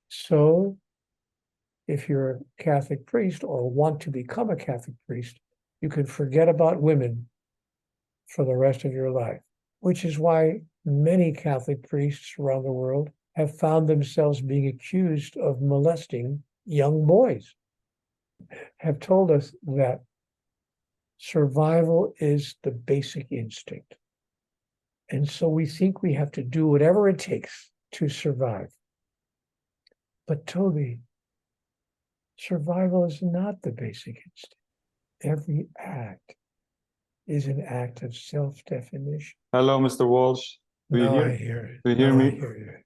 So if you're a Catholic priest or want to become a Catholic priest, you can forget about women for the rest of your life, which is why many Catholic priests around the world have found themselves being accused of molesting young boys, have told us that survival is the basic instinct. And so we think we have to do whatever it takes to survive. But Toby, survival is not the basic instinct. Every act is an act of self-definition. Hello, Mr. Walsh. Do you Now hear? I hear it. Do you hear Now me? I hear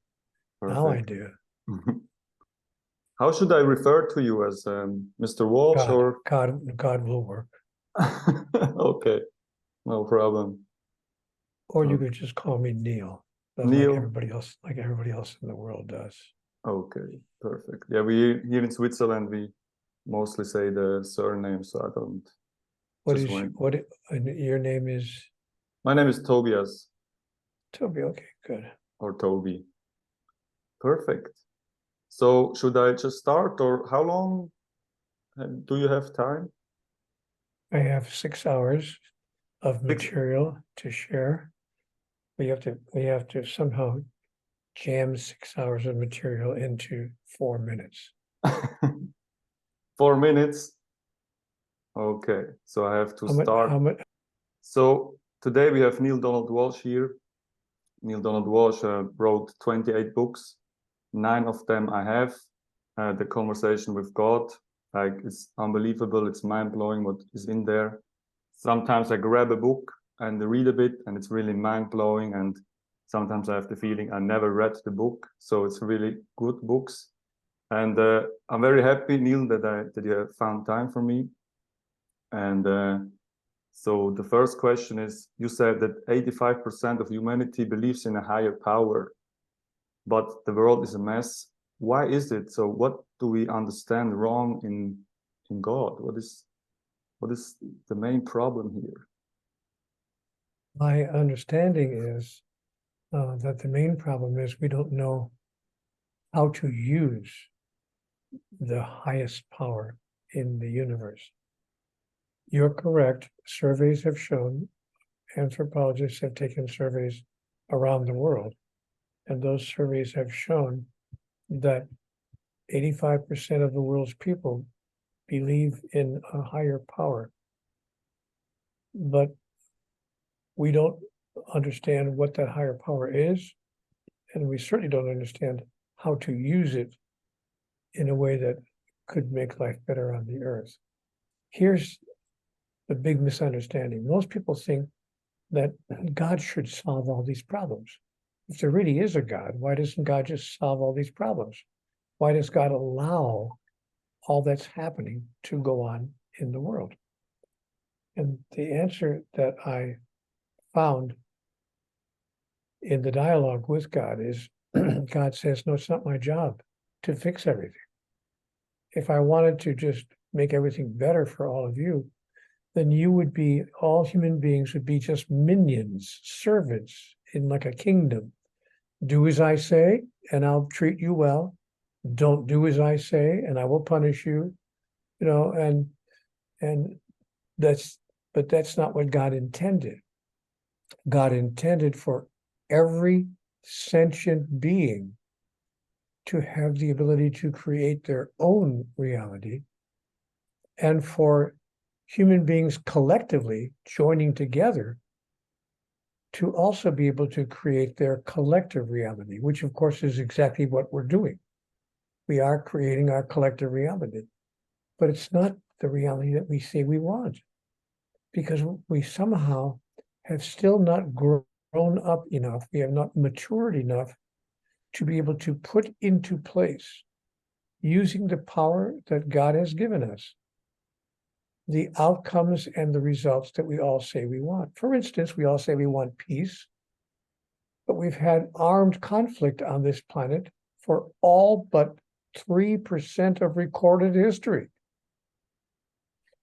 you. Now I do. How should I refer to you, as Mr. Walsh or? God will work. Okay, no problem. Or you could just call me Neale, Neale. like everybody else in the world does. Okay, perfect. Yeah, we here in Switzerland we mostly say the surname, so I don't. Your name is? My name is Tobias. Toby, okay, good. Or Toby. Perfect. So should I just start, or how long do you have time? I have 6 hours of material to share. We have to somehow jam 6 hours of material into 4 minutes. 4 minutes. Okay, so I have to start. So today we have Neale Donald Walsch here. Neale Donald Walsch wrote 28 books. 9 of them I have. The Conversation with God, like, it's unbelievable. It's mind-blowing what is in there. Sometimes I grab a book and read a bit, and it's really mind-blowing. And sometimes I have the feeling I never read the book. So it's really good books. And I'm very happy, Neale, that you have found time for me. And so the first question is, you said that 85% of humanity believes in a higher power, but the world is a mess. Why is it? So what do we understand wrong in God? What is the main problem here? My understanding is that the main problem is we don't know how to use the highest power in the universe. You're correct. Surveys have shown, anthropologists have taken surveys around the world, and those surveys have shown that 85% of the world's people believe in a higher power. But we don't understand what that higher power is, and we certainly don't understand how to use it in a way that could make life better on the earth. Here's the big misunderstanding. Most people think that God should solve all these problems. If there really is a God, why doesn't God just solve all these problems? Why does God allow all that's happening to go on in the world? And the answer that I found in the dialogue with God is God says, no, it's not my job to fix everything. If I wanted to just make everything better for all of you, then all human beings would be just minions, servants in like a kingdom. Do as I say, and I'll treat you well. Don't do as I say, and I will punish you. And that's not what God intended. God intended for every sentient being to have the ability to create their own reality, and for human beings collectively joining together to also be able to create their collective reality, which of course is exactly what we're doing. We are creating our collective reality, but it's not the reality that we say we want, because we somehow have still not grown up enough, we have not matured enough to be able to put into place, using the power that God has given us, the outcomes and the results that we all say we want. For instance, we all say we want peace, but we've had armed conflict on this planet for all but 3% of recorded history.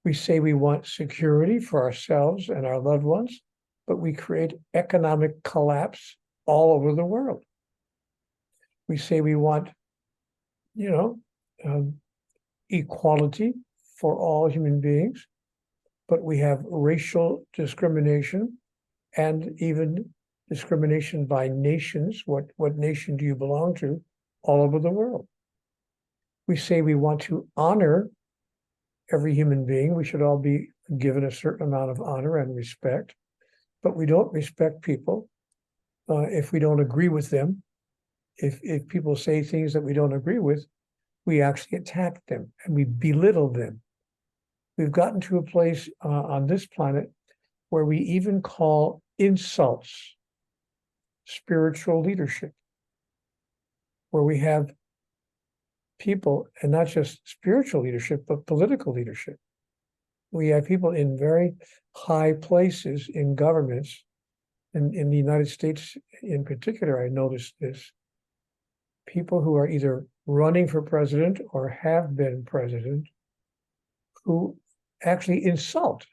We say we want security for ourselves and our loved ones, but we create economic collapse all over the world. We say we want equality for all human beings, but we have racial discrimination and even discrimination by nations. What nation do you belong to? All over the world. We say we want to honor every human being. We should all be given a certain amount of honor and respect, but we don't respect people if we don't agree with them. If people say things that we don't agree with, we actually attack them and we belittle them. We've gotten to a place on this planet where we even call insults spiritual leadership, where we have people, and not just spiritual leadership, but political leadership. We have people in very high places in governments, in the United States in particular, I noticed this. People who are either running for president or have been president, who actually insult.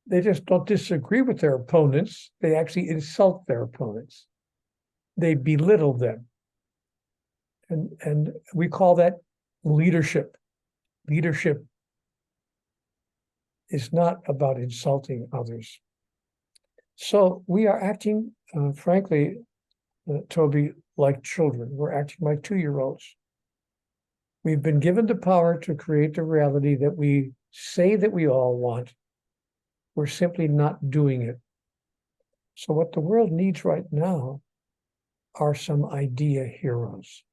They just don't disagree with their opponents. They actually insult their opponents. They belittle them. And we call that leadership. Leadership is not about insulting others. So we are acting, frankly, Toby, like children. We're acting like 2-year-olds. We've been given the power to create the reality that we say that we all want. We're simply not doing it. So what the world needs right now are some idea heroes.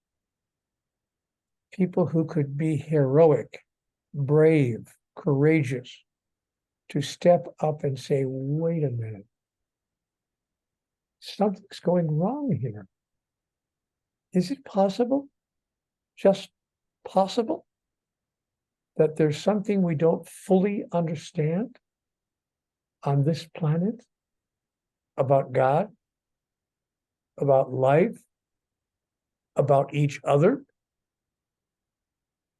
People who could be heroic, brave, courageous, to step up and say, wait a minute, something's going wrong here. Is it possible, just possible, that there's something we don't fully understand on this planet about God, about life, about each other,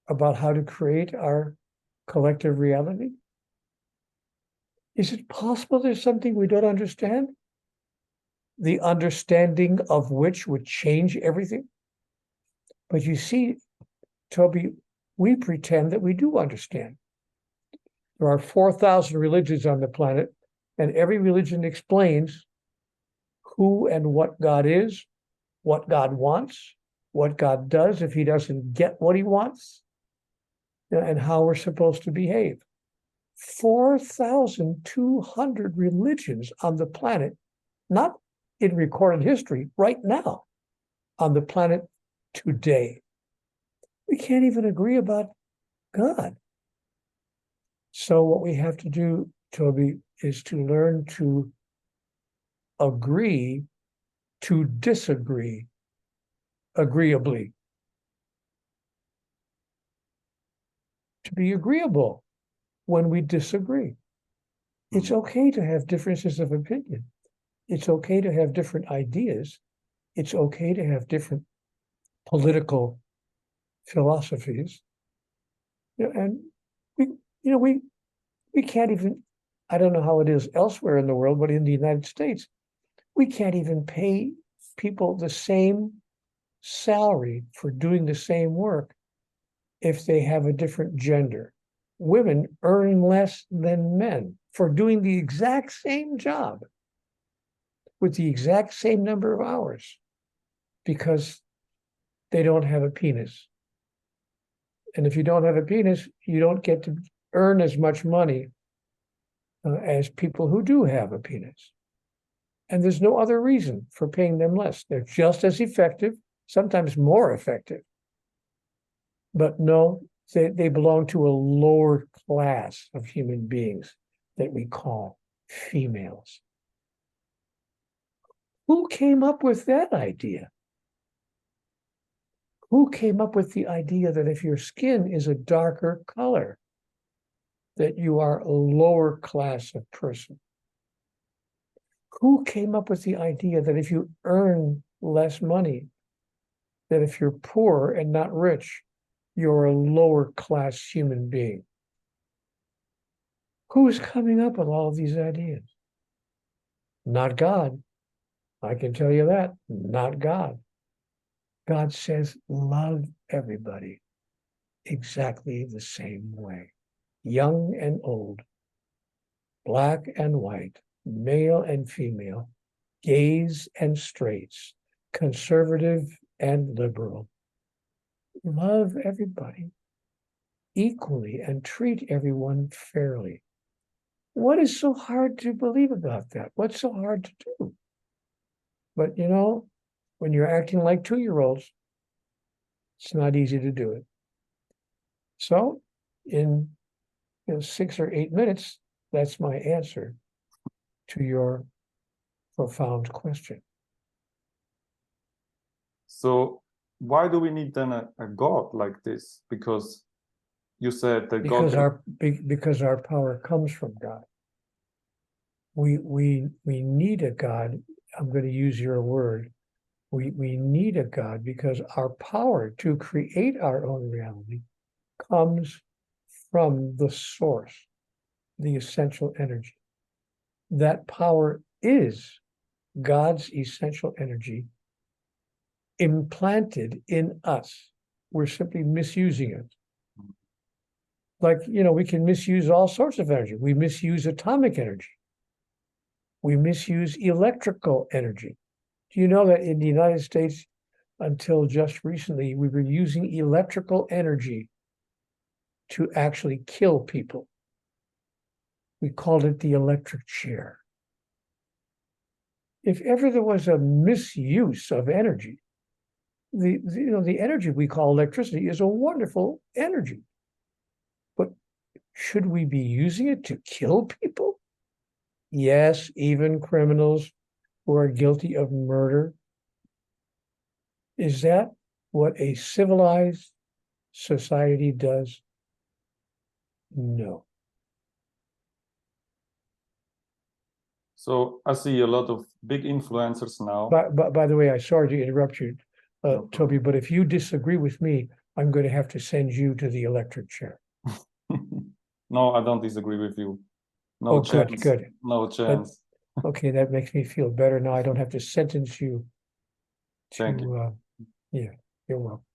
about how to create our collective reality? Is it possible there's something we don't understand? The understanding of which would change everything? But you see, Toby, we pretend that we do understand. There are 4,000 religions on the planet, and every religion explains who and what God is, what God wants, what God does if he doesn't get what he wants, and how we're supposed to behave. 4,200 religions on the planet, not in recorded history, right now, on the planet today. We can't even agree about God. So what we have to do, Toby, is to learn to agree to disagree agreeably. To be agreeable when we disagree. It's okay to have differences of opinion. It's okay to have different ideas. It's okay to have different political philosophies. And we can't even, I don't know how it is elsewhere in the world, but in the United States, we can't even pay people the same salary for doing the same work if they have a different gender. Women earn less than men for doing the exact same job with the exact same number of hours because they don't have a penis. And if you don't have a penis, you don't get to earn as much money as people who do have a penis. And there's no other reason for paying them less. They're just as effective, sometimes more effective. But no, they belong to a lower class of human beings that we call females. Who came up with that idea? Who came up with the idea that if your skin is a darker color, that you are a lower class of person? Who came up with the idea that if you earn less money, that if you're poor and not rich, you're a lower class human being? Who's coming up with all of these ideas? Not God. I can tell you that. Not God. God says, love everybody exactly the same way. Young and old, black and white, male and female, gays and straights, conservative and liberal. Love everybody equally and treat everyone fairly. What is so hard to believe about that? What's so hard to do? But you know, when you're acting like 2-year-olds, it's not easy to do it. So in 6 or 8 minutes, that's my answer to your profound question. So why do we need then a God like this? Because you said that because our power comes from God. We need a God. I'm going to use your word. We need a God because our power to create our own reality comes from the source, the essential energy. That power is God's essential energy implanted in us. We're simply misusing it. Like, we can misuse all sorts of energy. We misuse atomic energy. We misuse electrical energy. Do you know that in the United States, until just recently, we were using electrical energy to actually kill people? We called it the electric chair. If ever there was a misuse of energy, the energy we call electricity is a wonderful energy. But should we be using it to kill people? Yes, even criminals who are guilty of murder. Is that what a civilized society does? No. So I see a lot of big influencers now. By the way, I'm sorry to interrupt you, Toby, but if you disagree with me, I'm going to have to send you to the electric chair. No, I don't disagree with you. No chance. Good. No chance. Okay, that makes me feel better. Now I don't have to sentence you to, Thank you. Yeah, you're welcome.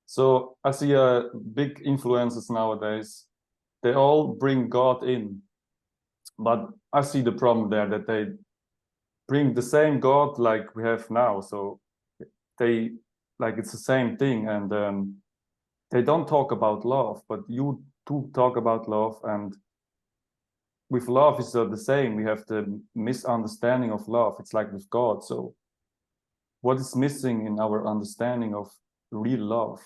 So I see big influencers nowadays. They all bring God in. But I see the problem there that they bring the same God like we have now. So they, like, it's the same thing. And they don't talk about love, but you do talk about love. And with love, it's the same. We have the misunderstanding of love. It's like with God. So what is missing in our understanding of real love?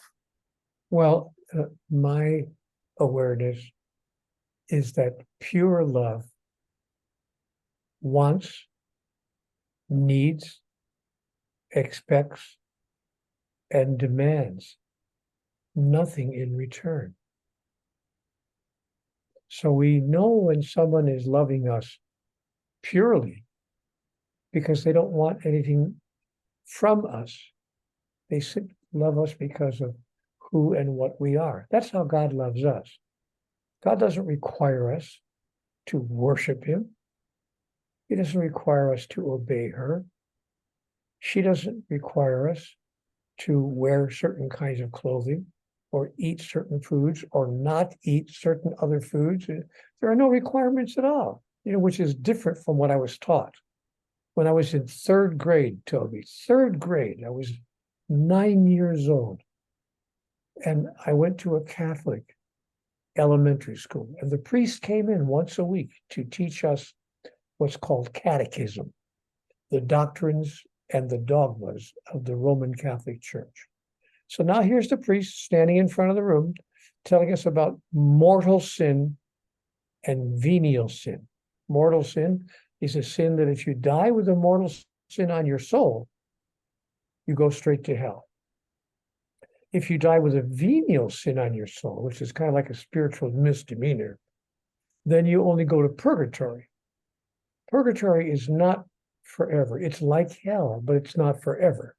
Well, my awareness is that pure love wants, needs, expects, and demands nothing in return. So we know when someone is loving us purely because they don't want anything from us. They love us because of who and what we are. That's how God loves us. God doesn't require us to worship him. He doesn't require us to obey her. She doesn't require us to wear certain kinds of clothing or eat certain foods or not eat certain other foods. There are no requirements at all, which is different from what I was taught. When I was in 3rd grade, Toby, 3rd grade, I was 9 years old. And I went to a Catholic elementary school. And the priest came in once a week to teach us what's called catechism, the doctrines and the dogmas of the Roman Catholic Church. So now here's the priest standing in front of the room telling us about mortal sin and venial sin. Mortal sin is a sin that if you die with a mortal sin on your soul, you go straight to hell. If you die with a venial sin on your soul, which is kind of like a spiritual misdemeanor, then you only go to purgatory. Purgatory is not forever. It's like hell, but it's not forever.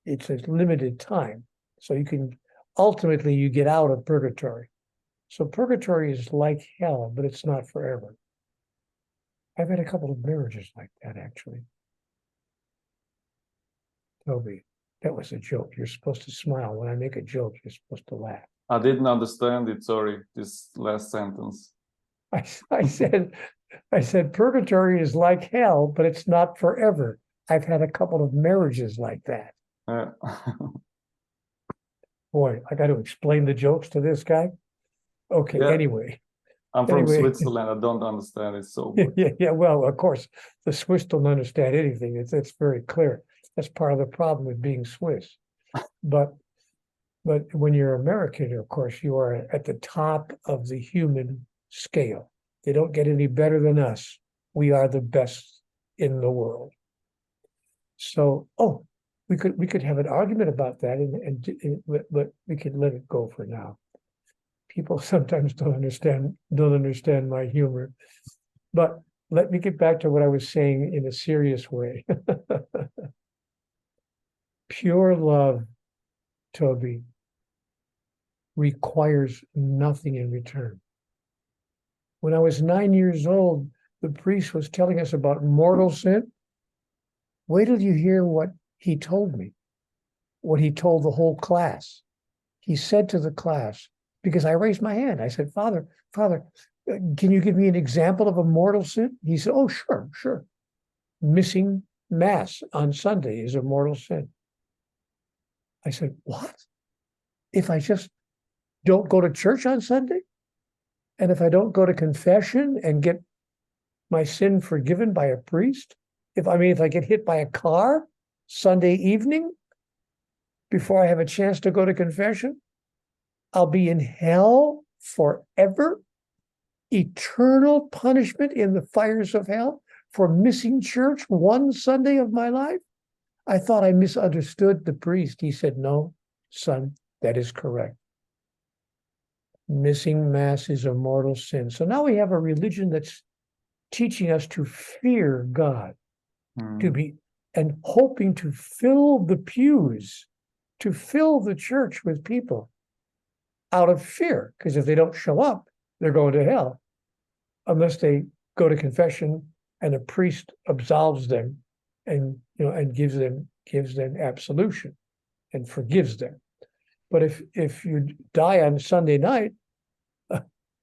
It's a limited time. So ultimately you get out of purgatory. So purgatory is like hell, but it's not forever. I've had a couple of marriages like that, actually. Toby. That was a joke. You're supposed to smile. When I make a joke, you're supposed to laugh. I didn't understand it, sorry, this last sentence. I said purgatory is like hell, but it's not forever. I've had a couple of marriages like that. Boy, I got to explain the jokes to this guy. Okay, yeah. Anyway. I'm from Switzerland. I don't understand it so much. Yeah. Well, of course, the Swiss don't understand anything. It's very clear. That's part of the problem with being Swiss. But when you're American, of course, you are at the top of the human scale. They don't get any better than us. We are the best in the world. So, we could have an argument about that, but we could let it go for now. People sometimes don't understand my humor. But let me get back to what I was saying in a serious way. Pure love, Toby, requires nothing in return. When I was 9 years old, the priest was telling us about mortal sin. Wait till you hear what he told me, what he told the whole class. He said to the class, because I raised my hand, I said, Father, can you give me an example of a mortal sin? He said, oh, sure. Missing Mass on Sunday is a mortal sin. I said, what? If I just don't go to church on Sunday? And if I don't go to confession and get my sin forgiven by a priest? If I get hit by a car Sunday evening before I have a chance to go to confession, I'll be in hell forever, eternal punishment in the fires of hell for missing church one Sunday of my life. I thought I misunderstood the priest. He said, no, son, that is correct. Missing Mass is a mortal sin. So now we have a religion that's teaching us to fear God, to be, and hoping to fill the pews, to fill the church with people out of fear, because if they don't show up, they're going to hell, unless they go to confession and a priest absolves them and gives them absolution and forgives them. But if you die on Sunday night,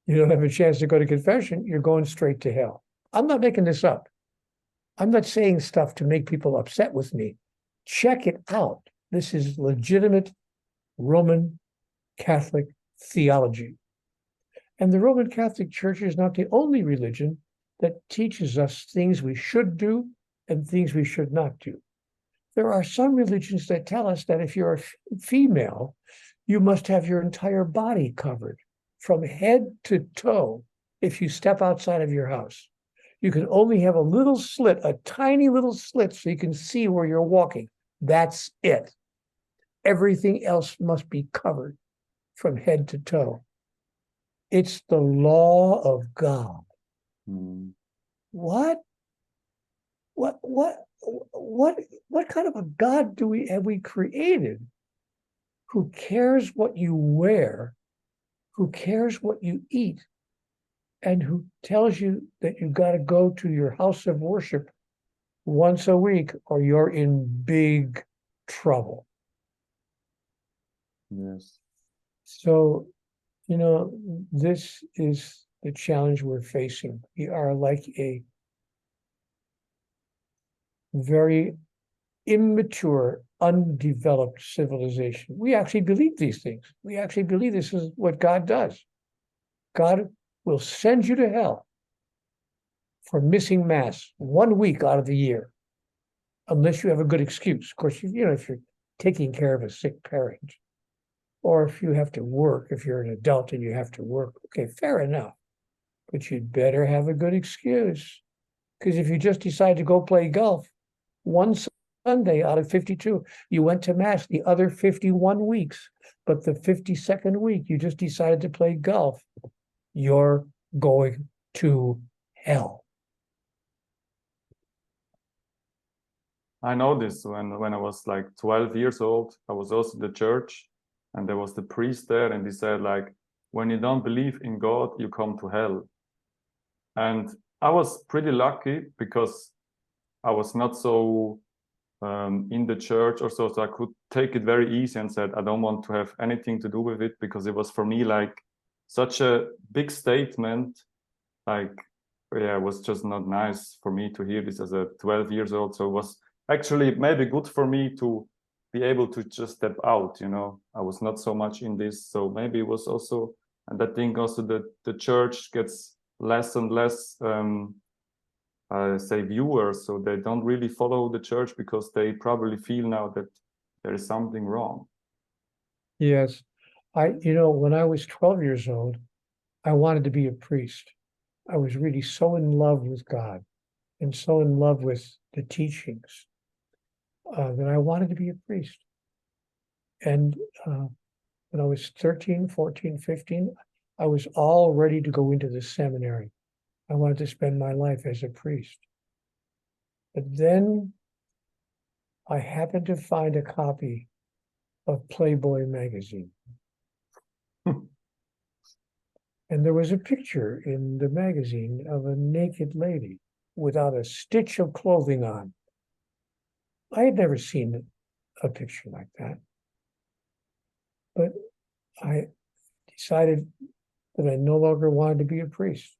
you don't have a chance to go to confession, you're going straight to hell. I'm not making this up. I'm not saying stuff to make people upset with me. Check it out. This is legitimate Roman Catholic theology. And the Roman Catholic Church is not the only religion that teaches us things we should do and things we should not do. There are some religions that tell us that if you're a female, you must have your entire body covered from head to toe if you step outside of your house. You can only have a little slit, a tiny little slit, so you can see where you're walking. That's it. Everything else must be covered from head to toe. It's the law of God. What kind of a God have we created who cares what you wear, who cares what you eat, and who tells you that you got to go to your house of worship once a week or you're in big trouble? Yes. So, this is the challenge we're facing. We are like a very immature, undeveloped civilization. We actually believe these things. We actually believe this is what God does. God will send you to hell for missing Mass 1 week out of the year, unless you have a good excuse. Of course, if you're taking care of a sick parent, or if you have to work, if you're an adult and you have to work, okay, fair enough. But you'd better have a good excuse. Because if you just decide to go play golf one Sunday out of 52, you went to Mass the other 51 weeks, but the 52nd week, you just decided to play golf, you're going to hell. I know this when I was like 12 years old. I was also in the church, and there was the priest there, and he said, like, when you don't believe in God, you come to hell. And I was pretty lucky because I was not so in the church or so. So I could take it very easy and said, I don't want to have anything to do with it, because it was for me like such a big statement. Like, yeah, it was just not nice for me to hear this as a 12 years old. So it was actually maybe good for me to be able to just step out, you know. I was not so much in this. So maybe it was also, and I think also that the church gets less and less say viewers, so they don't really follow the church because they probably feel now that there is something wrong. Yes. When I was 12 years old, I wanted to be a priest. I was really so in love with God and so in love with the teachings that I wanted to be a priest. And when I was 13, 14, 15, I was all ready to go into the seminary. I wanted to spend my life as a priest. But then I happened to find a copy of Playboy magazine. And there was a picture in the magazine of a naked lady without a stitch of clothing on. I had never seen a picture like that. But I decided that I no longer wanted to be a priest.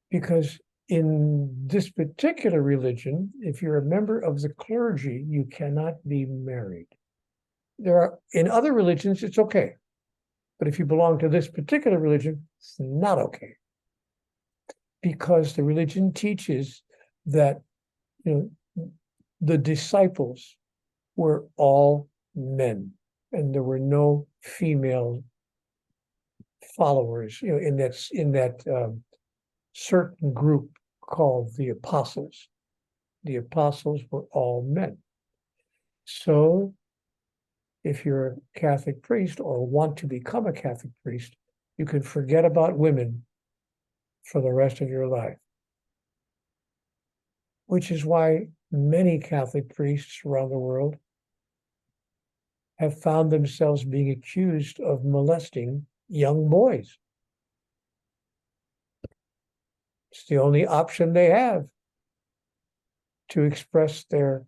Because in this particular religion, if you're a member of the clergy, you cannot be married. In other religions, it's okay. But if you belong to this particular religion, it's not okay. Because the religion teaches that, the disciples were all men, and there were no female followers, in that certain group called the apostles. The apostles were all men. So if you're a Catholic priest or want to become a Catholic priest, you can forget about women for the rest of your life. Which is why many Catholic priests around the world have found themselves being accused of molesting young boys. It's the only option they have to express their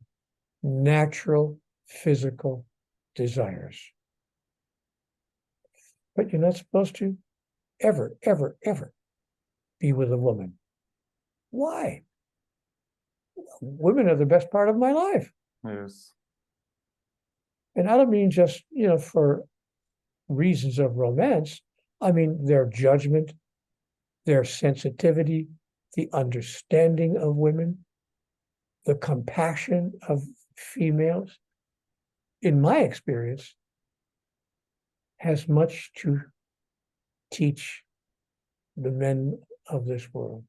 natural physical desires. But you're not supposed to ever, ever, ever be with a woman. Why? Women are the best part of my life. Yes. And I don't mean just, for reasons of romance. I mean their judgment, their sensitivity, the understanding of women, the compassion of females, in my experience, has much to teach the men of this world.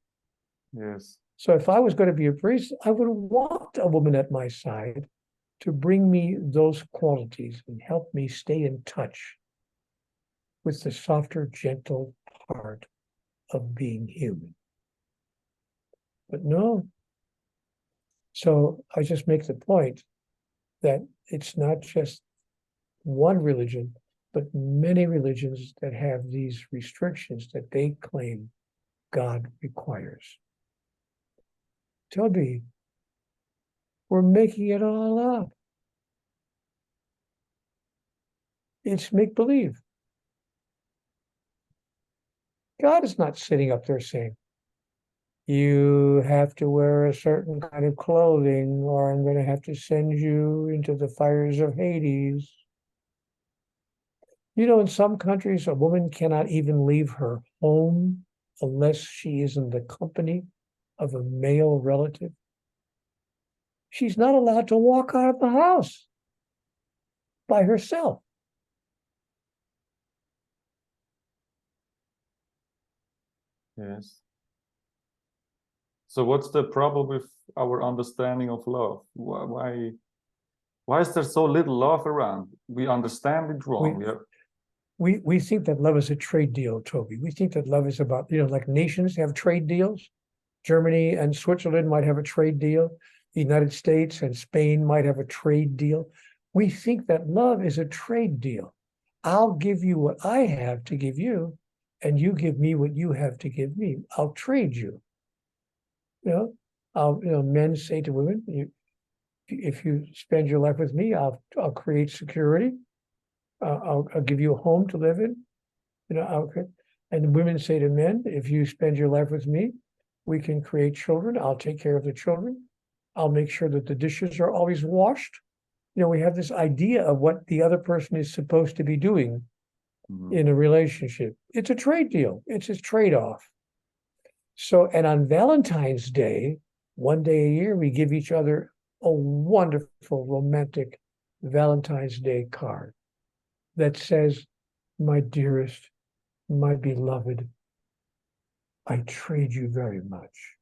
Yes. So if I was going to be a priest, I would want a woman at my side to bring me those qualities and help me stay in touch with the softer, gentle part of being human. But no. So I just make the point that it's not just one religion, but many religions that have these restrictions that they claim God requires. Toby, we're making it all up. It's make-believe. God is not sitting up there saying, you have to wear a certain kind of clothing, or I'm going to have to send you into the fires of Hades. In some countries, a woman cannot even leave her home unless she is in the company of a male relative. She's not allowed to walk out of the house by herself. Yes. So what's the problem with our understanding of love? Why is there so little love around? We understand it wrong. We think that love is a trade deal, Toby. We think that love is about, like nations have trade deals. Germany and Switzerland might have a trade deal. The United States and Spain might have a trade deal. We think that love is a trade deal. I'll give you what I have to give you, and you give me what you have to give me. I'll trade you. Men say to women, if you spend your life with me, I'll create security. I'll give you a home to live in. You know, and women say to men, if you spend your life with me, we can create children. I'll take care of the children. I'll make sure that the dishes are always washed. You know, we have this idea of what the other person is supposed to be doing in a relationship. It's a trade deal. It's a trade-off. So, and on Valentine's Day, one day a year, we give each other a wonderful, romantic Valentine's Day card that says, my dearest, my beloved, I trade you very much.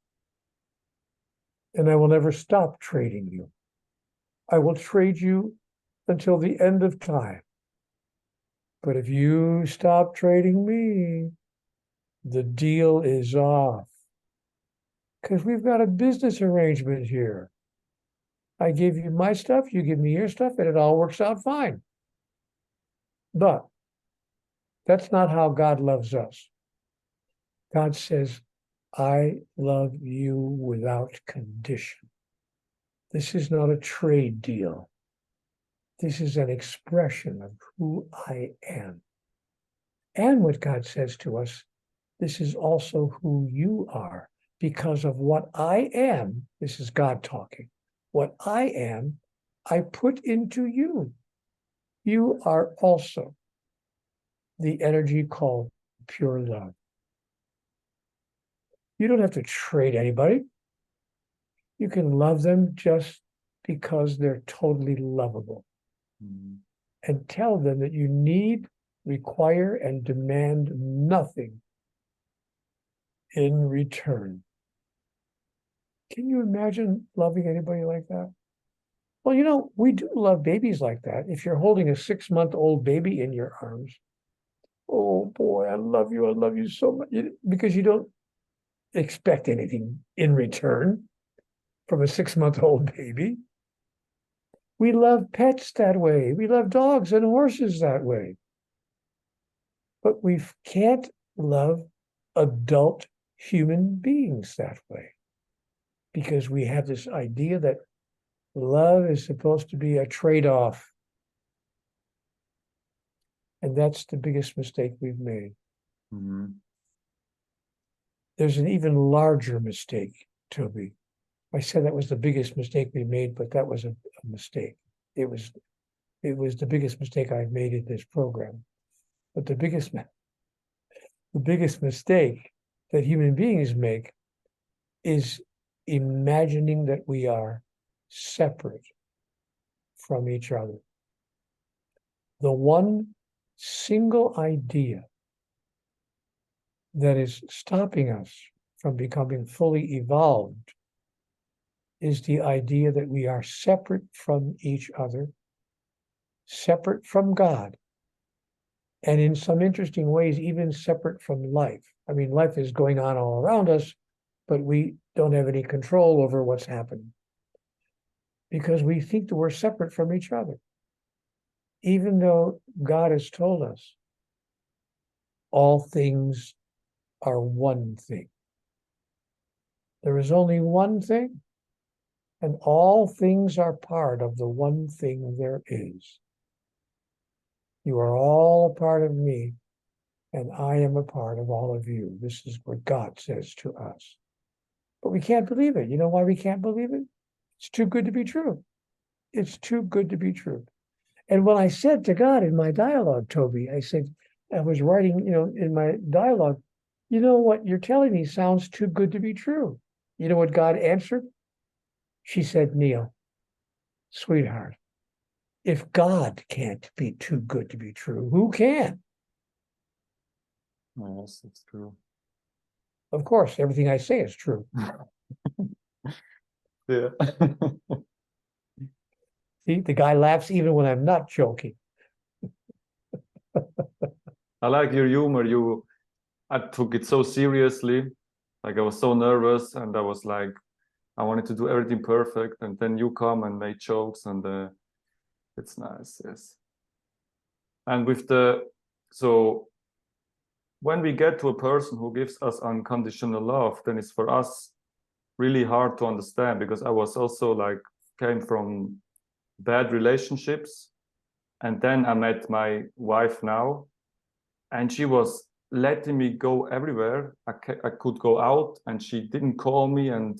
And I will never stop trading you. I will trade you until the end of time. But if you stop trading me, the deal is off. Because we've got a business arrangement here. I give you my stuff, you give me your stuff, and it all works out fine. But that's not how God loves us. God says, I love you without condition. This is not a trade deal. This is an expression of who I am. And what God says to us, this is also who you are. Because of what I am, this is God talking. What I am, I put into you. You are also the energy called pure love. You don't have to trade anybody. You can love them just because they're totally lovable. And tell them that you need, require, and demand nothing in return. Can you imagine loving anybody like that? Well, you know, we do love babies like that. If you're holding a 6-month-old baby in your arms, oh boy, I love you so much, because you don't expect anything in return from a 6-month-old baby. We love pets that way. We love dogs and horses that way. But we can't love adult human beings that way, because we have this idea that love is supposed to be a trade-off. And that's the biggest mistake we've made. There's an even larger mistake, Toby. I said that was the biggest mistake we made, but that was a mistake. It was the biggest mistake I've made in this program. But the biggest mistake that human beings make is imagining that we are separate from each other. The one single idea that is stopping us from becoming fully evolved is the idea that we are separate from each other, separate from God, and in some interesting ways, even separate from life. I mean, life is going on all around us, but we don't have any control over what's happening because we think that we're separate from each other, even though God has told us all things are one thing. There is only one thing, and all things are part of the one thing there is. You are all a part of me, and I am a part of all of you. This is what God says to us. But we can't believe it. You know why we can't believe it? It's too good to be true. It's too good to be true. And when I said to God in my dialogue, Toby, I said, I was writing, in my dialogue, you know what you're telling me sounds too good to be true. You know what God answered? She said, Neale, sweetheart, if God can't be too good to be true, who can? Yes, that's true. Of course, everything I say is true. Yeah. See, the guy laughs even when I'm not joking. I like your humor. I took it so seriously. Like I was so nervous, and I was like, I wanted to do everything perfect, and then you come and make jokes, and it's nice, yes. And so when we get to a person who gives us unconditional love, then it's for us really hard to understand, because I was also like came from bad relationships. And then I met my wife now, and she was letting me go everywhere. I could go out, and she didn't call me and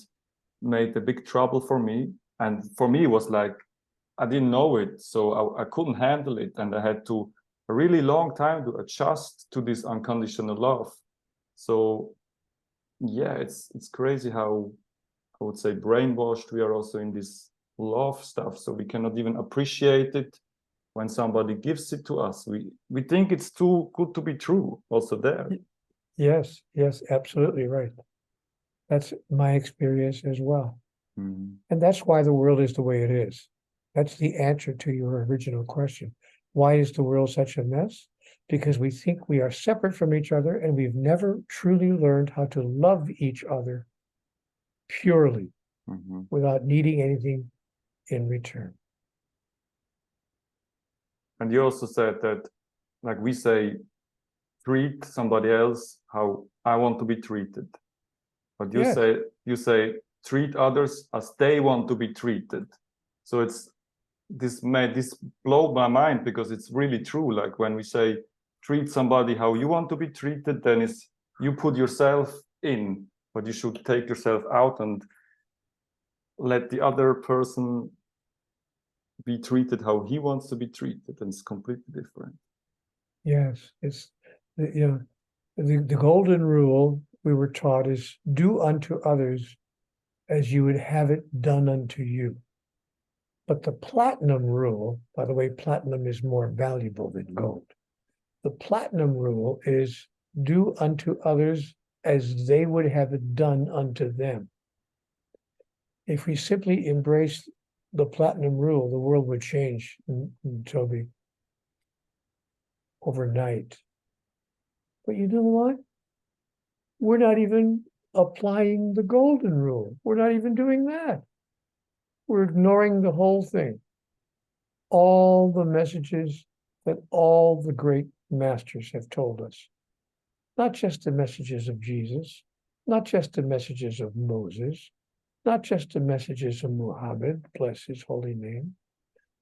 made a big trouble for me. And for me, it was like, I didn't know it, so I couldn't handle it. And I had to a really long time to adjust to this unconditional love. So yeah, it's crazy how, I would say, brainwashed we are also in this love stuff. So we cannot even appreciate it when somebody gives it to us. We think it's too good to be true also there. Yes, absolutely right. That's my experience as well. And that's why the world is the way it is. That's the answer to your original question. Why is the world such a mess? Because we think we are separate from each other, and we've never truly learned how to love each other purely, without needing anything in return. And you also said that, like we say, treat somebody else how I want to be treated. But you say treat others as they want to be treated. So it's this blow my mind, because it's really true. Like when we say treat somebody how you want to be treated, then it's you put yourself in, but you should take yourself out and let the other person be treated how he wants to be treated, and it's completely different. Yes, it's the golden rule we were taught is do unto others as you would have it done unto you. But the platinum rule, by the way, platinum is more valuable than gold. The platinum rule is do unto others as they would have it done unto them. If we simply embrace the platinum rule, the world would change, Toby, overnight. But you know what? We're not even applying the golden rule. We're not even doing that. We're ignoring the whole thing. All the messages that all the great masters have told us. Not just the messages of Jesus, not just the messages of Moses, not just the messages of Muhammad, bless his holy name,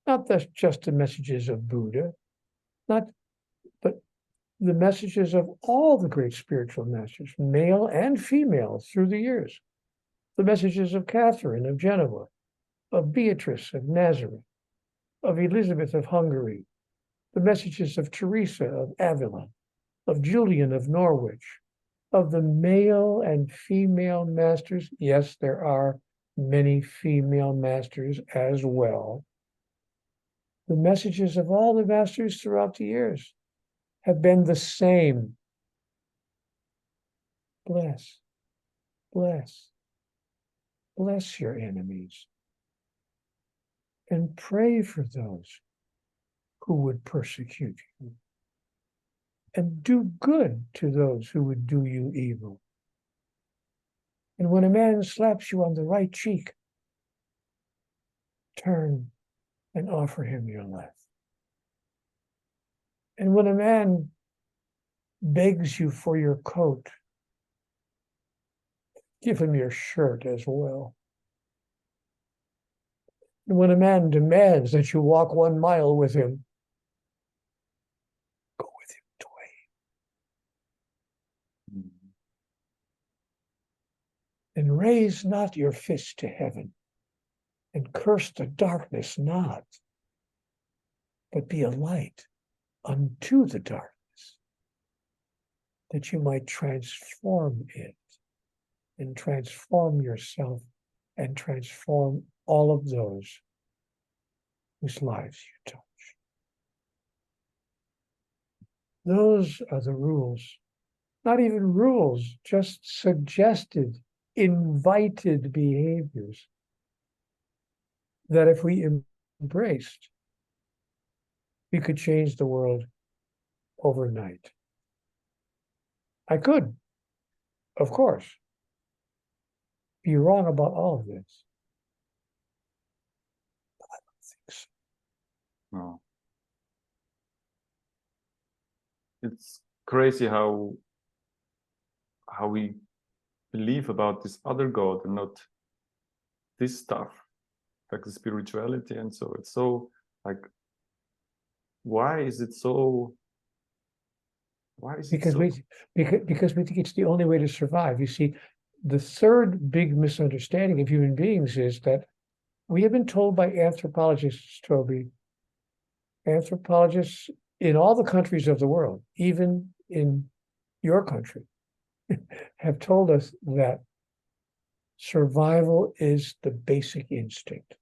not just the messages of Buddha, but the messages of all the great spiritual masters, male and female, through the years. The messages of Catherine of Genoa, of Beatrice of Nazareth, of Elizabeth of Hungary, the messages of Teresa of Avila, of Julian of Norwich, of the male and female masters. Yes, there are many female masters as well. The messages of all the masters throughout the years have been the same. Bless, bless, bless your enemies, and pray for those who would persecute you, and do good to those who would do you evil. And when a man slaps you on the right cheek, turn and offer him your left. And when a man begs you for your coat, give him your shirt as well. And when a man demands that you walk 1 mile with him, go with him twain. And raise not your fist to heaven, and curse the darkness not, but be a light unto the darkness, that you might transform it, and transform yourself, and transform all of those whose lives you touch. Those are the rules. Not even rules, just suggested, invited behaviors that if we embraced, we could change the world overnight. I could, of course, be wrong about all of this. But I don't think so. No. It's crazy how we believe about this other God and not this stuff. like the spirituality, and so it's so like, why is it so? Why is because it so? Because we think it's the only way to survive. You see, the third big misunderstanding of human beings is that we have been told by anthropologists, Toby, anthropologists in all the countries of the world, even in your country, have told us that survival is the basic instinct.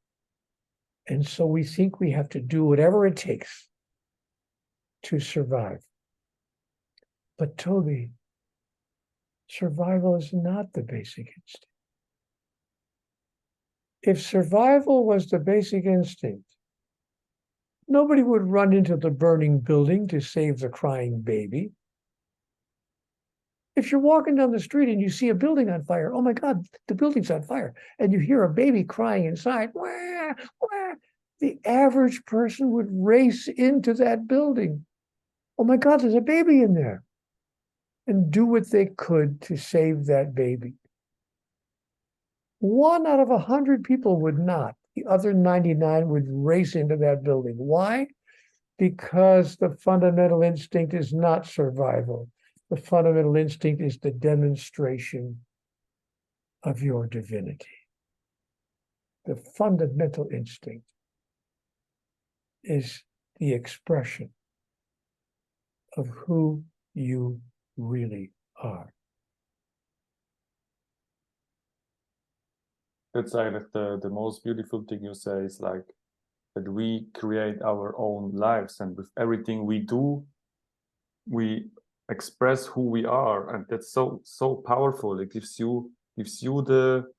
And so we think we have to do whatever it takes to survive. But Toby, survival is not the basic instinct. If survival was the basic instinct, nobody would run into the burning building to save the crying baby. If you're walking down the street and you see a building on fire, oh my God, the building's on fire, and you hear a baby crying inside, wah, wah, the average person would race into that building. Oh my God, there's a baby in there. And do what they could to save that baby. 1 out of 100 people would not. The other 99 would race into that building. Why? Because the fundamental instinct is not survival. The fundamental instinct is the demonstration of your divinity. The fundamental instinct is the expression of who you really are. That's like the most beautiful thing you say is like that we create our own lives, and with everything we do, we express who we are, and that's so powerful. It gives you the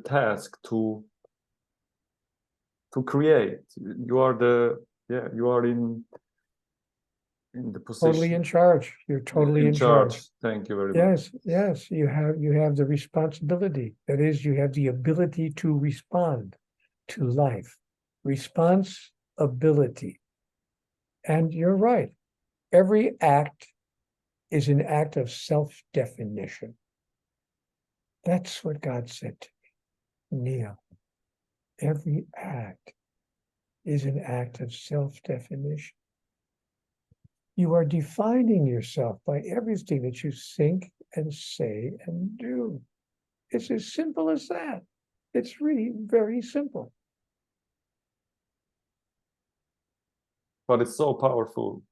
task to create. You are you are in the position. Totally in charge. You're totally in charge. Thank you very much. Yes. You have the responsibility. That is, you have the ability to respond to life. Responsibility. And you're right. Every act is an act of self-definition. That's what God said to me, Neale. Every act is an act of self-definition. You are defining yourself by everything that you think and say and do. It's as simple as that. It's really very simple. But it's so powerful.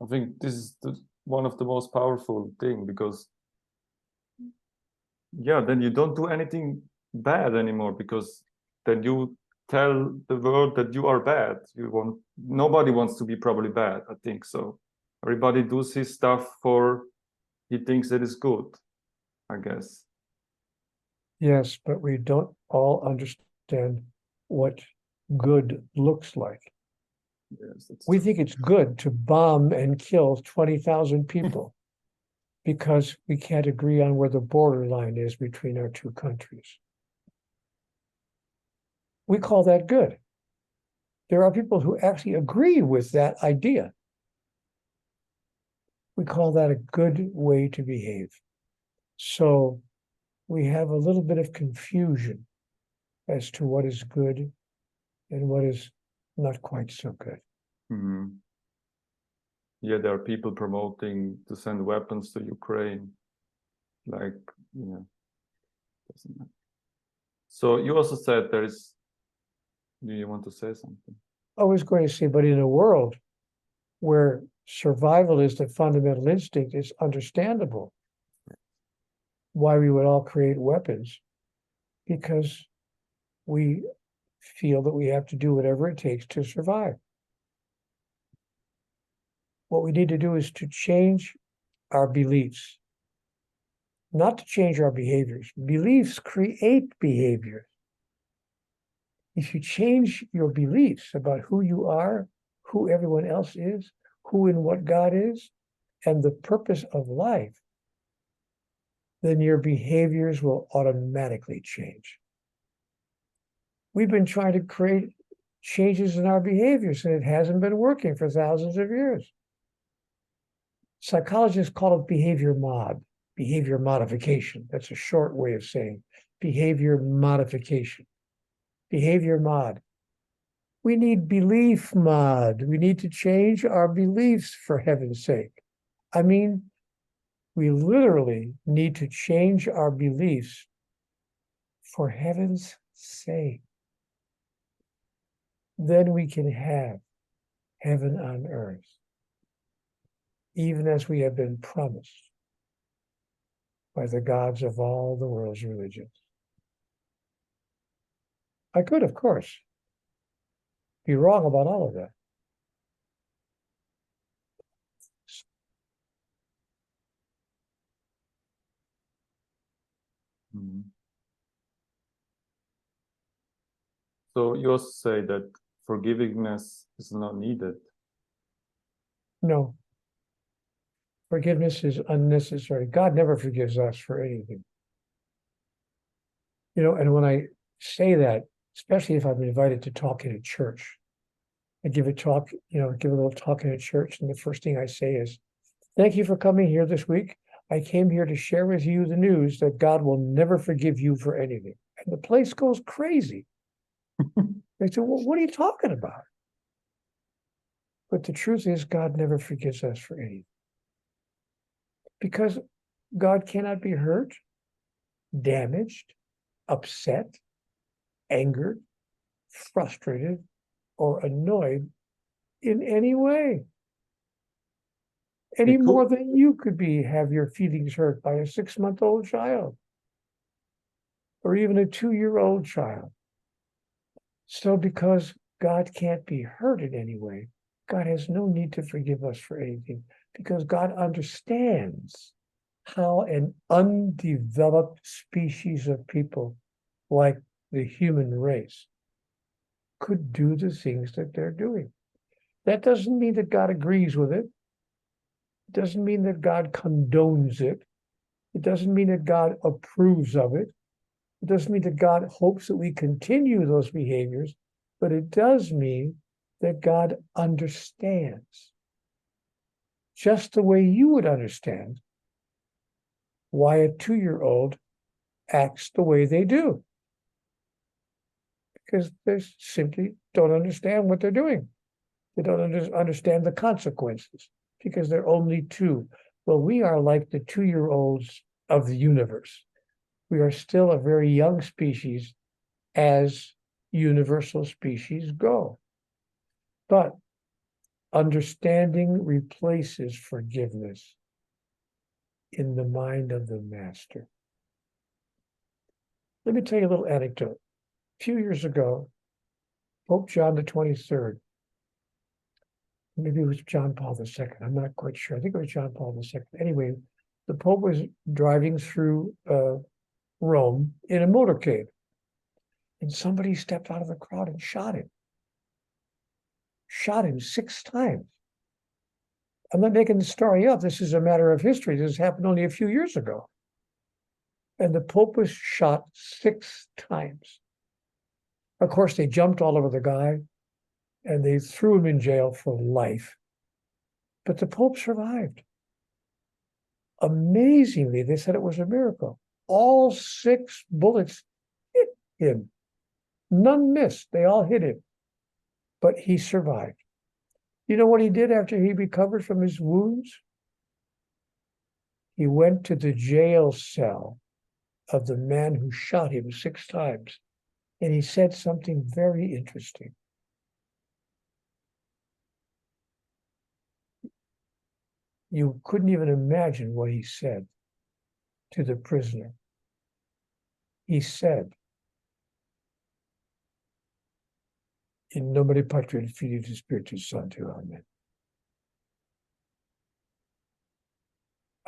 I think this is one of the most powerful thing, because then you don't do anything bad anymore, because then you tell the world that you are bad. Nobody wants to be probably bad, I think so. Everybody does his stuff for he thinks it is good, I guess. Yes, but we don't all understand what good looks like. Yes, we think it's good to bomb and kill 20,000 people because we can't agree on where the borderline is between our two countries. We call that good. There are people who actually agree with that idea. We call that a good way to behave. So we have a little bit of confusion as to what is good and what is not quite so good. Mm-hmm. Yeah, there are people promoting to send weapons to Ukraine. Like, doesn't matter. So you also said do you want to say something? I was going to say, but in a world where survival is the fundamental instinct, it's understandable why we would all create weapons, because we feel that we have to do whatever it takes to survive. What we need to do is to change our beliefs, not to change our behaviors. Beliefs create behaviors. If you change your beliefs about who you are, who everyone else is, who and what God is, and the purpose of life, then your behaviors will automatically change. We've been trying to create changes in our behaviors, and it hasn't been working for thousands of years. Psychologists call it behavior modification. That's a short way of saying behavior modification. Behavior mod. We need belief mod. We need to change our beliefs, for heaven's sake. I mean, we literally need to change our beliefs for heaven's sake. Then we can have heaven on earth, even as we have been promised by the gods of all the world's religions. I could, of course, be wrong about all of that. Mm-hmm. So you also say that forgiveness is not needed. No. Forgiveness is unnecessary. God never forgives us for anything. You know, and when I say that, especially if I'm invited to talk in a church, I give a talk, you know, give a little talk in a church, and the first thing I say is, thank you for coming here this week. I came here to share with you the news that God will never forgive you for anything. And the place goes crazy. They say, well, what are you talking about? But the truth is, God never forgives us for anything. Because God cannot be hurt, damaged, upset, angered, frustrated, or annoyed in any way. Any more than you could have your feelings hurt by a 6-month-old child, or even a 2-year-old child. So because God can't be hurt in any way, God has no need to forgive us for anything, because God understands how an undeveloped species of people like the human race could do the things that they're doing. That doesn't mean that God agrees with it. It doesn't mean that God condones it. It doesn't mean that God approves of it. It doesn't mean that God hopes that we continue those behaviors, but it does mean that God understands, just the way you would understand why a 2-year-old acts the way they do. Because they simply don't understand what they're doing. They don't understand the consequences, because they're only 2. Well, we are like the 2-year-olds of the universe. We are still a very young species as universal species go. But understanding replaces forgiveness in the mind of the master. Let me tell you a little anecdote. A few years ago, Pope John the 23rd, maybe it was John Paul II, I'm not quite sure. I think it was John Paul II. Anyway, the Pope was driving through Rome in a motorcade, and somebody stepped out of the crowd and shot him. Shot him 6 times. I'm not making the story up. This is a matter of history. This happened only a few years ago. And the Pope was shot 6 times. Of course, they jumped all over the guy, and they threw him in jail for life. But the Pope survived. Amazingly, they said it was a miracle. All 6 bullets hit him. None missed. They all hit him. But he survived. You know what he did after he recovered from his wounds? He went to the jail cell of the man who shot him 6 times. And he said something very interesting. You couldn't even imagine what he said to the prisoner. He said, in nomine Patri et Filii et Spiritus Sancti, amen.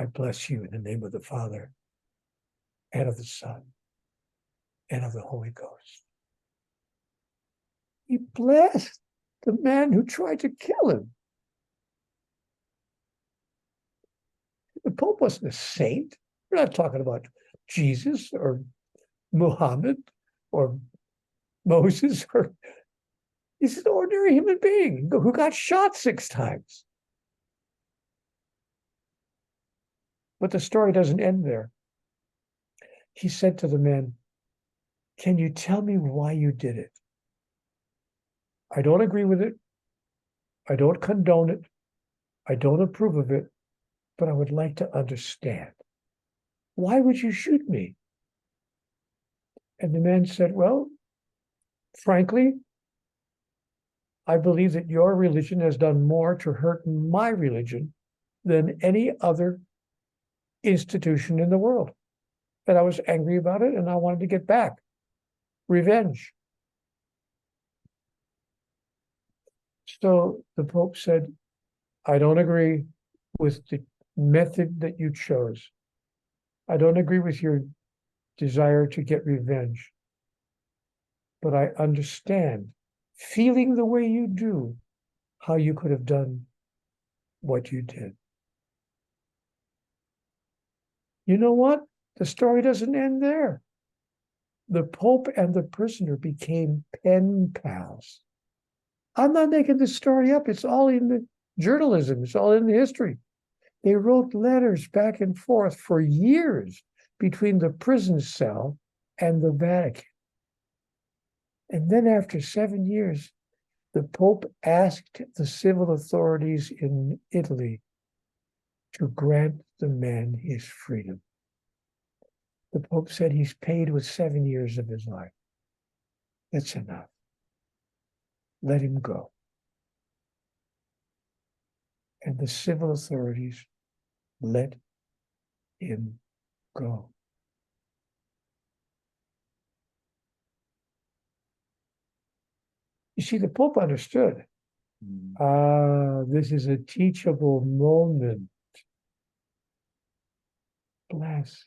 I bless you in the name of the Father, and of the Son, and of the Holy Ghost. He blessed the man who tried to kill him. The Pope wasn't a saint. We're not talking about Jesus or Muhammad or Moses. He's an ordinary human being who got shot 6 times. But the story doesn't end there. He said to the man, can you tell me why you did it? I don't agree with it. I don't condone it. I don't approve of it, but I would like to understand. Why would you shoot me? And the man said, well, frankly, I believe that your religion has done more to hurt my religion than any other institution in the world. And I was angry about it, and I wanted to get back. Revenge. So the Pope said, I don't agree with the method that you chose. I don't agree with your desire to get revenge. But I understand, feeling the way you do, how you could have done what you did. You know what? The story doesn't end there. The Pope and the prisoner became pen pals. I'm not making this story up. It's all in the journalism. It's all in the history. They wrote letters back and forth for years between the prison cell and the Vatican. And then after 7 years, the Pope asked the civil authorities in Italy to grant the man his freedom. The Pope said he's paid with 7 years of his life. That's enough. Let him go. And the civil authorities let him go. You see, the Pope understood. This is a teachable moment. Bless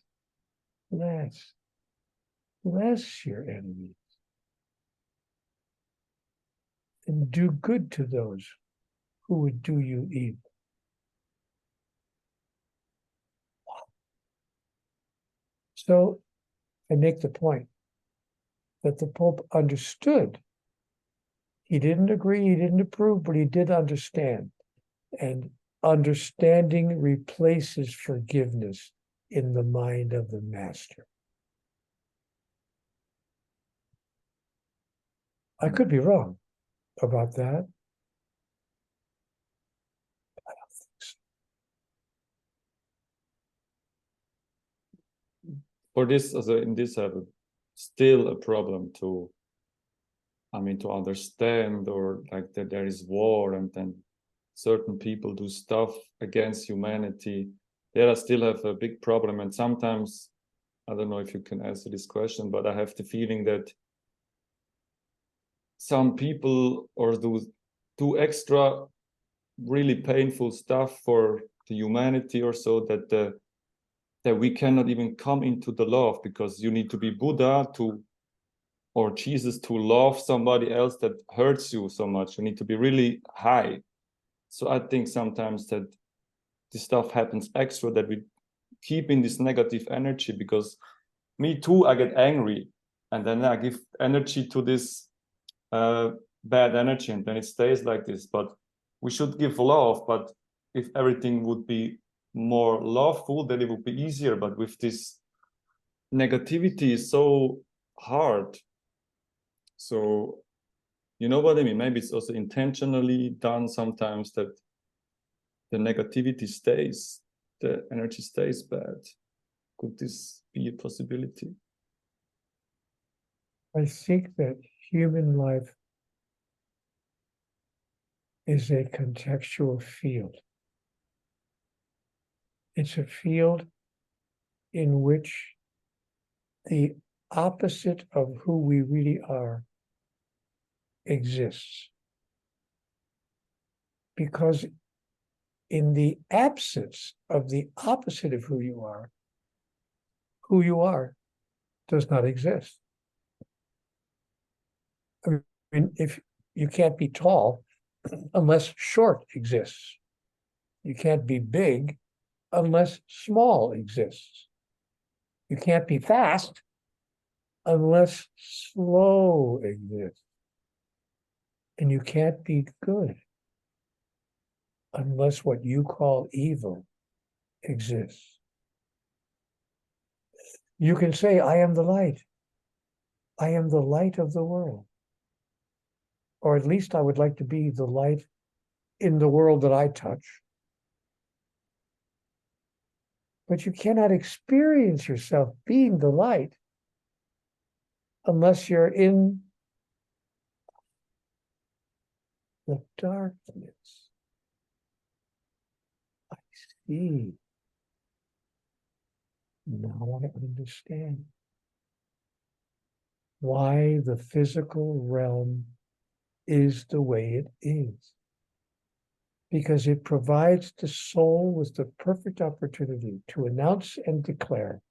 your enemies. And do good to those who would do you evil. So I make the point that the Pope understood. He didn't agree, he didn't approve, but he did understand. And understanding replaces forgiveness in the mind of the master. I could be wrong about that. I don't think so. For this, in this, I have still a problem to understand, or like that there is war and then certain people do stuff against humanity. There I still have a big problem. And sometimes, I don't know if you can answer this question, but I have the feeling that some people or do extra really painful stuff for the humanity or so that we cannot even come into the love, because you need to be Buddha or Jesus to love somebody else that hurts you so much. You need to be really high. So I think sometimes that this stuff happens extra, that we keep in this negative energy, because me too, I get angry and then I give energy to this bad energy, and then it stays like this. But we should give love. But if everything would be more loveful, then it would be easier. But with this negativity is so hard. So you know what I mean? Maybe it's also intentionally done sometimes, that the negativity stays, the energy stays bad. Could this be a possibility? I think that human life is a contextual field. It's a field in which the opposite of who we really are exists. Because in the absence of the opposite of who you are does not exist. I mean, if you can't be tall unless short exists. You can't be big unless small exists. You can't be fast unless slow exists. And you can't be good unless what you call evil exists. You can say, I am the light. I am the light of the world. Or at least I would like to be the light in the world that I touch. But you cannot experience yourself being the light unless you're in the darkness. I see. Now I understand why the physical realm is the way it is. Because it provides the soul with the perfect opportunity to announce and declare,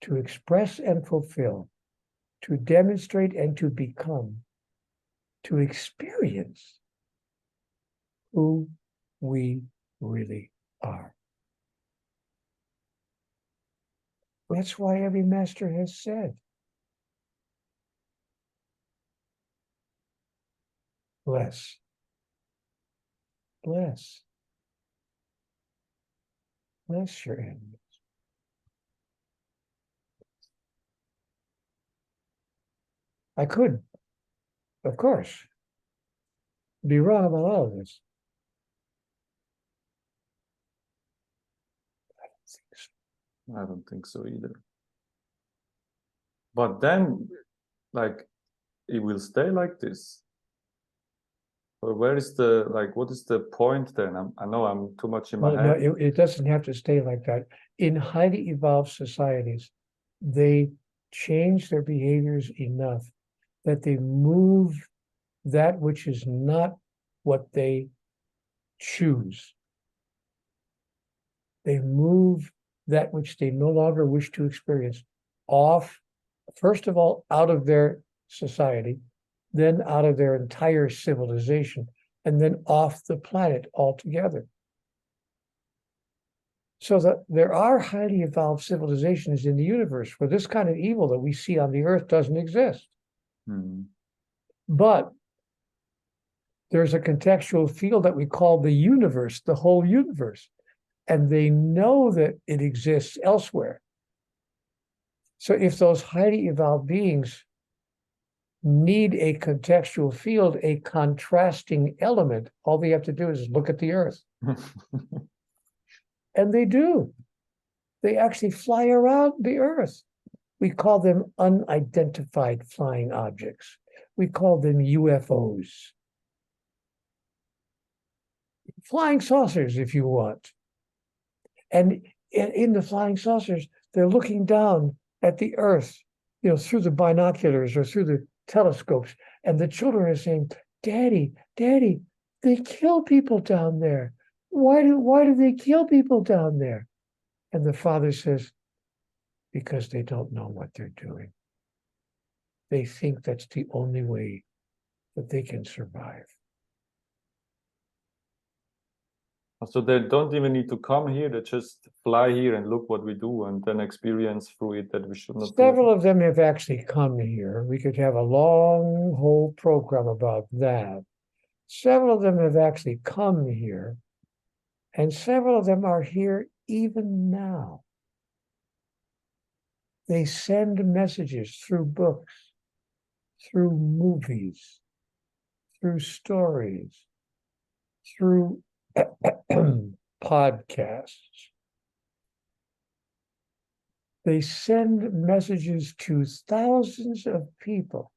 to express and fulfill, to demonstrate and to become, to experience who we really are. That's why every master has said, bless, bless, bless your enemies. I could, of course, be wrong about all of this. I don't think so either. But then, like, it will stay like this. Or where is the, like, what is the point then? I know I'm too much in my head. No, it doesn't have to stay like that. In highly evolved societies, they change their behaviors enough that they move that which is not what they choose. They move that which they no longer wish to experience off, first of all, out of their society, then out of their entire civilization, and then off the planet altogether. So that there are highly evolved civilizations in the universe where this kind of evil that we see on the earth doesn't exist. But there's a contextual field that we call the universe, the whole universe, and they know that it exists elsewhere. So if those highly evolved beings need a contextual field, a contrasting element, all they have to do is look at the earth. And they do. They actually fly around the earth. We call them unidentified flying objects. We call them UFOs. Flying saucers, if you want. And in the flying saucers, they're looking down at the earth, through the binoculars or through the telescopes. And the children are saying, Daddy, Daddy, they kill people down there. Why do they kill people down there? And the father says, because they don't know what they're doing. They think that's the only way that they can survive. So they don't even need to come here, they just fly here and look what we do and then experience through it that we should not do. Several of them have actually come here. We could have a long whole program about that. Several of them have actually come here, and several of them are here even now. They send messages through books, through movies, through stories, through podcasts. They send messages to thousands of people.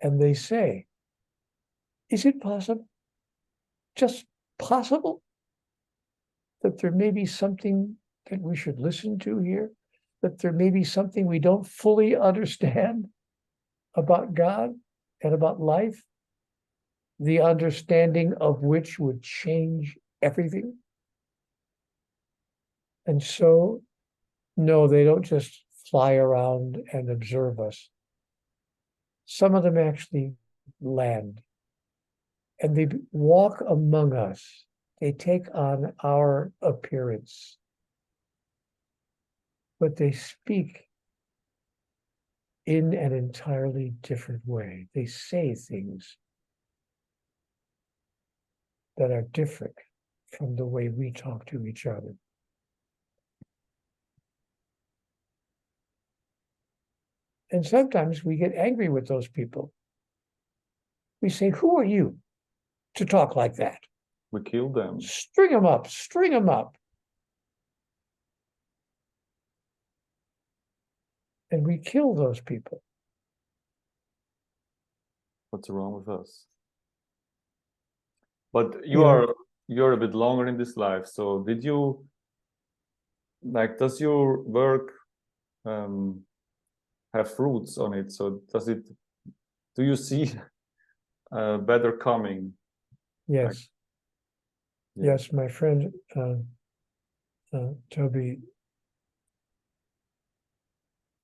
And they say, is it possible, just possible, that there may be something that we should listen to here? That there may be something we don't fully understand about God and about life? The understanding of which would change everything? And so, no, they don't just fly around and observe us. Some of them actually land, and they walk among us. They take on our appearance, but they speak in an entirely different way. They say things that are different from the way we talk to each other. And sometimes we get angry with those people. We say, who are you to talk like that? We kill them. String them up, string them up. And we kill those people. What's wrong with us? But you're a bit longer in this life. So did you, like, does your work have fruits on it? So do you see better coming? Yes. Like, yeah. Yes, my friend Toby,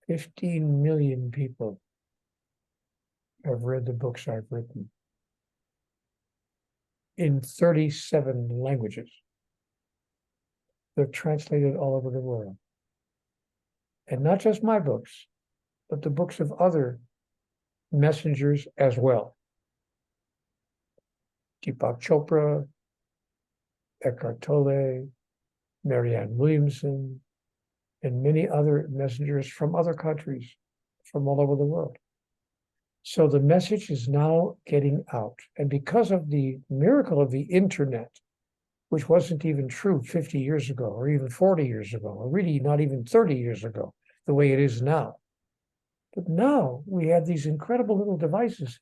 15 million people have read the books I've written in 37 languages. They're translated all over the world. And not just my books, but the books of other messengers as well. Deepak Chopra, Eckhart Tolle, Marianne Williamson, and many other messengers from other countries, from all over the world. So the message is now getting out. And because of the miracle of the internet, which wasn't even true 50 years ago, or even 40 years ago, or really not even 30 years ago, the way it is now. But now we have these incredible little devices.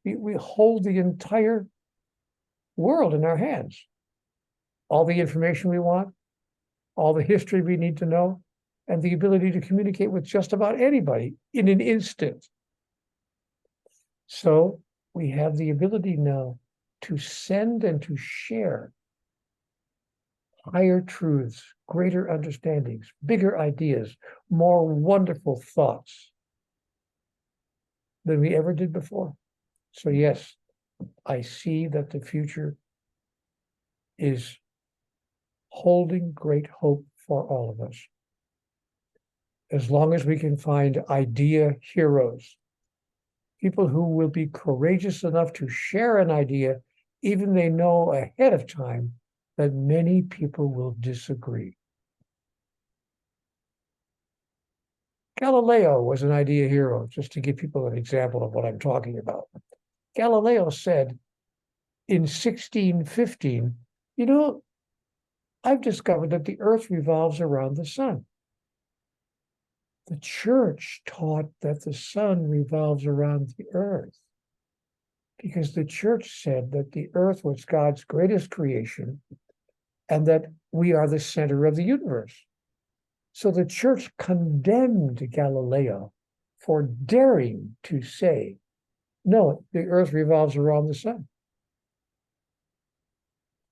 We hold the entire world in our hands. All the information we want, all the history we need to know, and the ability to communicate with just about anybody in an instant. So we have the ability now to send and to share higher truths, greater understandings, bigger ideas, more wonderful thoughts than we ever did before. So yes, I see that the future is holding great hope for all of us. As long as we can find idea heroes, people who will be courageous enough to share an idea, even they know ahead of time that many people will disagree. Galileo was an idea hero, just to give people an example of what I'm talking about. Galileo said in 1615, you know, I've discovered that the earth revolves around the sun. The church taught that the sun revolves around the earth because the church said that the earth was God's greatest creation and that we are the center of the universe. So the church condemned Galileo for daring to say, no, the earth revolves around the sun.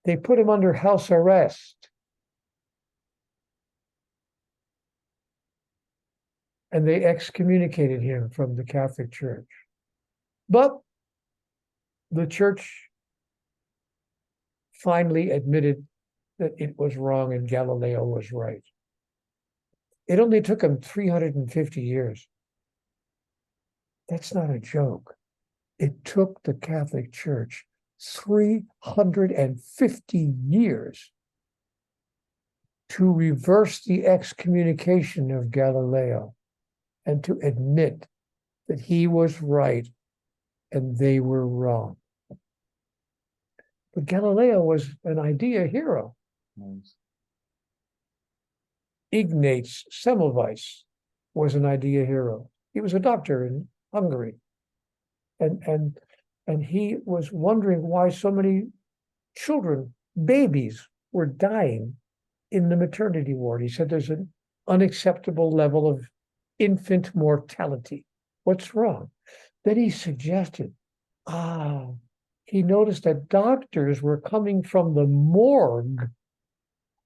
They put him under house arrest. And they excommunicated him from the Catholic Church. But the church finally admitted that it was wrong and Galileo was right. It only took him 350 years. That's not a joke. It took the Catholic Church 350 years to reverse the excommunication of Galileo and to admit that he was right and they were wrong. But Galileo was an idea hero. Nice. Ignaz Semmelweis was an idea hero. He was a doctor in Hungary. And he was wondering why so many children, babies, were dying in the maternity ward. He said there's an unacceptable level of infant mortality. What's wrong? Then he suggested, he noticed that doctors were coming from the morgue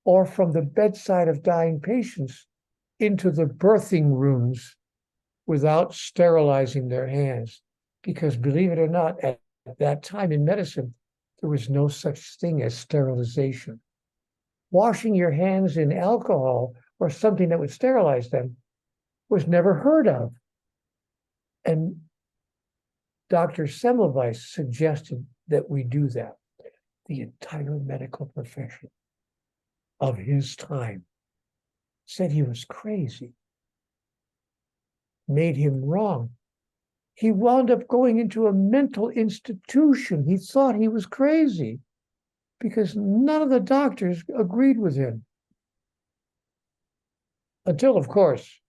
or from the bedside of dying patients into the birthing rooms without sterilizing their hands. Because believe it or not, at that time in medicine, there was no such thing as sterilization. Washing your hands in alcohol or something that would sterilize them was never heard of. And Dr. Semmelweis suggested that we do that. The entire medical profession of his time said he was crazy. made him wrong. He wound up going into a mental institution. He thought he was crazy because none of the doctors agreed with him. Until, of course,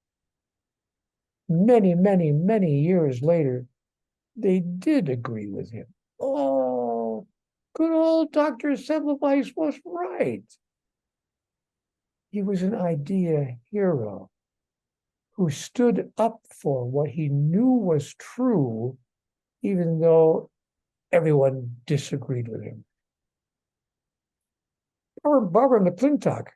many, many, many years later, they did agree with him. Oh, good old Dr. Semmelweis was right. He was an idea hero who stood up for what he knew was true, even though everyone disagreed with him. Barbara McClintock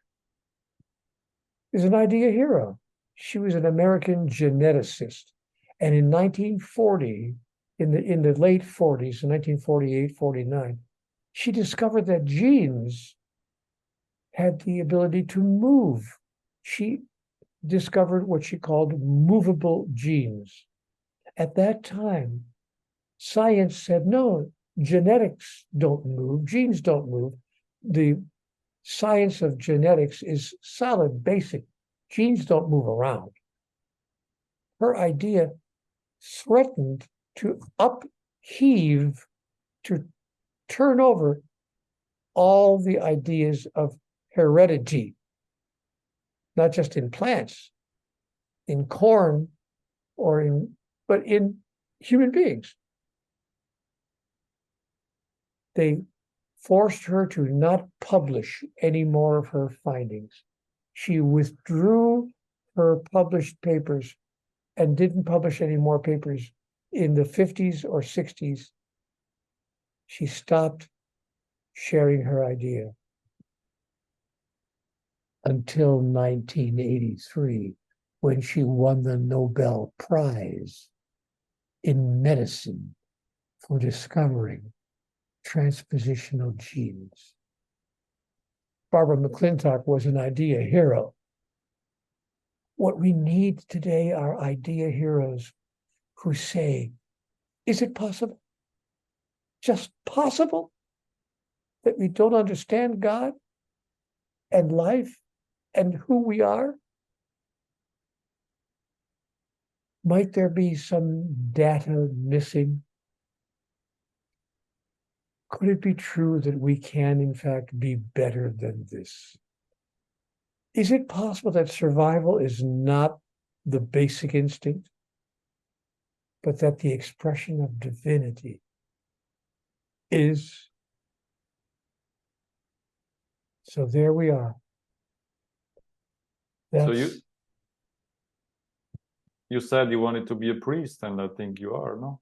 is an idea hero. She was an American geneticist. And in 1940, in the late 40s, in 1948, 49, she discovered that genes had the ability to move. She discovered what she called movable genes. At that time, science said, no, genetics don't move, genes don't move. The science of genetics is solid, basic. Genes don't move around. Her idea threatened to upheave, to turn over all the ideas of heredity, not just in plants, in corn, but in human beings. They forced her to not publish any more of her findings. She withdrew her published papers and didn't publish any more papers in the 50s or 60s. She stopped sharing her idea until 1983, when she won the Nobel Prize in medicine for discovering transpositional genes. Barbara McClintock was an idea hero. What we need today are idea heroes who say, is it possible? Just possible that we don't understand God and life and who we are? Might there be some data missing? Could it be true that we can, in fact, be better than this? Is it possible that survival is not the basic instinct, but that the expression of divinity is? So there we are. So you said you wanted to be a priest, and I think you are, no?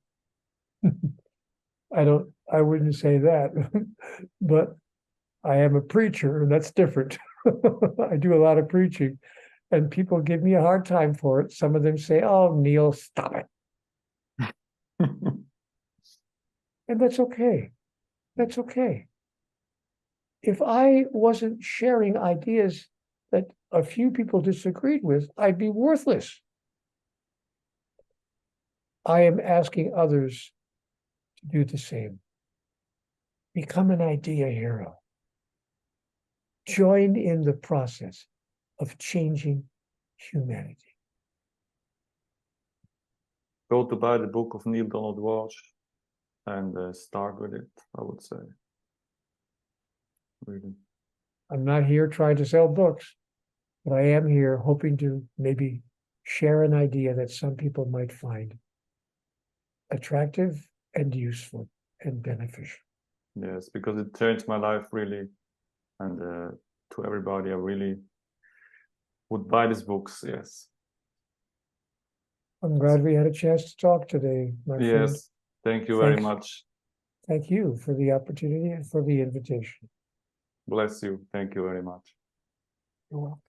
I wouldn't say that, but I am a preacher, and that's different. I do a lot of preaching, and people give me a hard time for it. Some of them say, oh, Neale, stop it. And that's okay. That's okay. If I wasn't sharing ideas that a few people disagreed with, I'd be worthless. I am asking others to do the same. Become an idea hero. Join in the process of changing humanity. Go to buy the book of Neale Donald Walsch and start with it, I would say. Really. I'm not here trying to sell books, but I am here hoping to maybe share an idea that some people might find attractive and useful and beneficial. Yes, because it changed my life really. And to everybody, I really would buy these books, yes. I'm glad we had a chance to talk today, my friend. Yes, thank you very much. Thank you for the opportunity and for the invitation. Bless you. Thank you very much. You're welcome.